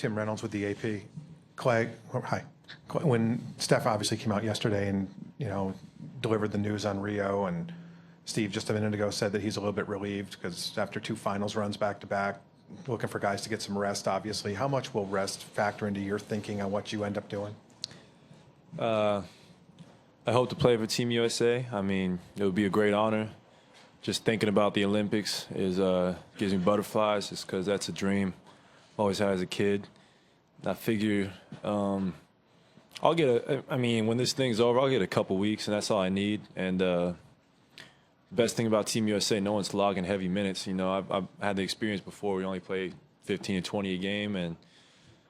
Tim Reynolds with the AP. Klay, hi. When Steph obviously came out yesterday and, delivered the news on Rio, and Steve just a minute ago said that he's a little bit relieved because after 2 finals runs back-to-back, looking for guys to get some rest, obviously. How much will rest factor into your thinking on what you end up doing? I hope to play for Team USA. I mean, it would be a great honor. Just thinking about the Olympics gives me butterflies, just because that's a dream always had as a kid. I figure when this thing's over, I'll get a couple weeks, and that's all I need. And the best thing about Team USA, no one's logging heavy minutes. I've had the experience before. We only play 15 to 20 a game, and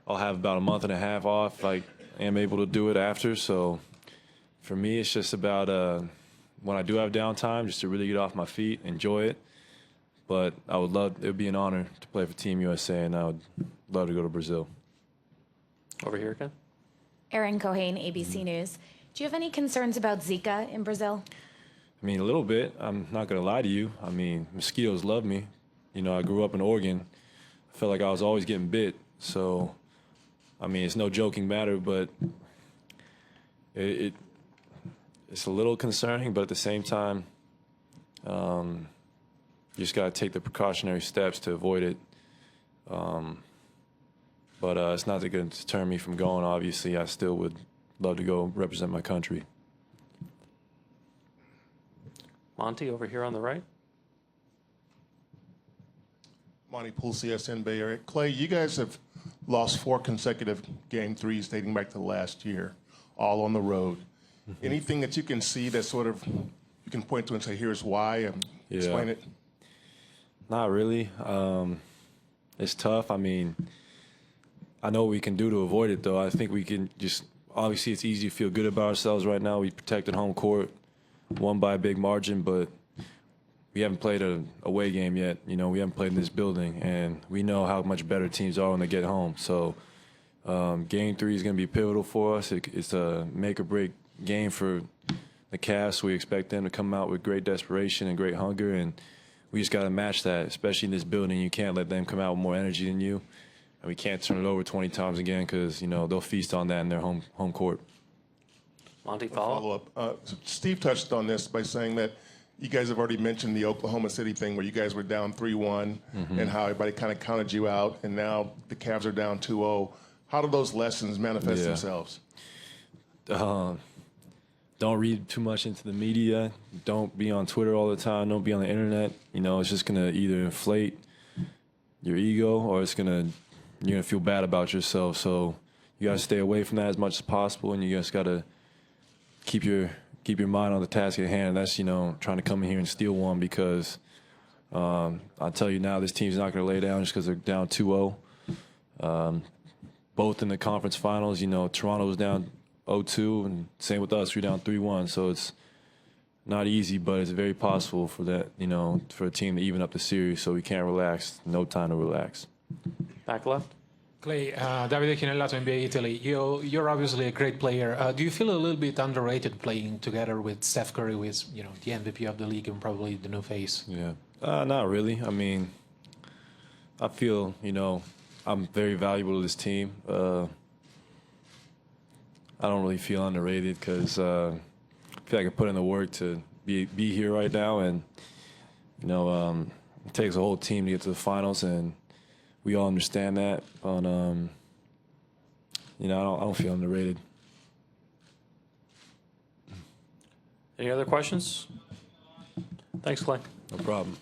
I'll have about a month and a half off. I am able to do it after. So for me, it's just about when I do have downtime, just to really get off my feet, enjoy it. But it would be an honor to play for Team USA, and I would love to go to Brazil. Over here, Ken. Erin Cohane, ABC News. Do you have any concerns about Zika in Brazil? I mean, a little bit. I'm not going to lie to you. I mean, mosquitoes love me. I grew up in Oregon. I felt like I was always getting bit. So, I mean, it's no joking matter, but it's a little concerning. But at the same time, you just got to take the precautionary steps to avoid it. But it's not going to deter me from going, obviously. I still would love to go represent my country. Monty, over here on the right. Monty Poole, CSN Bay Area. Klay, you guys have lost 4 consecutive Game 3s dating back to last year, all on the road. Mm-hmm. Anything that you can see that sort of you can point to and say, here's why, and explain it? Not really. It's tough. I mean, I know what we can do to avoid it, though. I think we can just – obviously it's easy to feel good about ourselves right now. We protected home court, won by a big margin, but we haven't played an away game yet. We haven't played in this building, and we know how much better teams are when they get home. So Game 3 is going to be pivotal for us. It's a make-or-break game for the Cavs. We expect them to come out with great desperation and great hunger, and we just got to match that, especially in this building. You can't let them come out with more energy than you. And we can't turn it over 20 times again because, they'll feast on that in their home court. Monty, follow-up. Steve touched on this by saying that you guys have already mentioned the Oklahoma City thing where you guys were down 3-1 and how everybody kind of counted you out, and now the Cavs are down 2-0. How do those lessons manifest themselves? Don't read too much into the media. Don't be on Twitter all the time. Don't be on the internet. It's just going to either inflate your ego or you're going to feel bad about yourself. So you got to stay away from that as much as possible, and you just got to keep your mind on the task at hand. That's, trying to come in here and steal one, because I'll tell you now, this team's not going to lay down just because they're down 2-0. Both in the conference finals, Toronto was down 0-2, and same with us. We're down 3-1. So it's not easy, but it's very possible for that, for a team to even up the series. So we can't relax. No time to relax. Back left. Clay, Davide Chinellato, NBA Italy. You're obviously a great player. Do you feel a little bit underrated playing together with Steph Curry, who is, the MVP of the league and probably the new face? Yeah, not really. I mean, I feel, I'm very valuable to this team. I don't really feel underrated because I feel like I put in the work to be here right now, and it takes a whole team to get to the finals, and we all understand that. But I don't feel underrated. Any other questions? Thanks, Klay. No problem.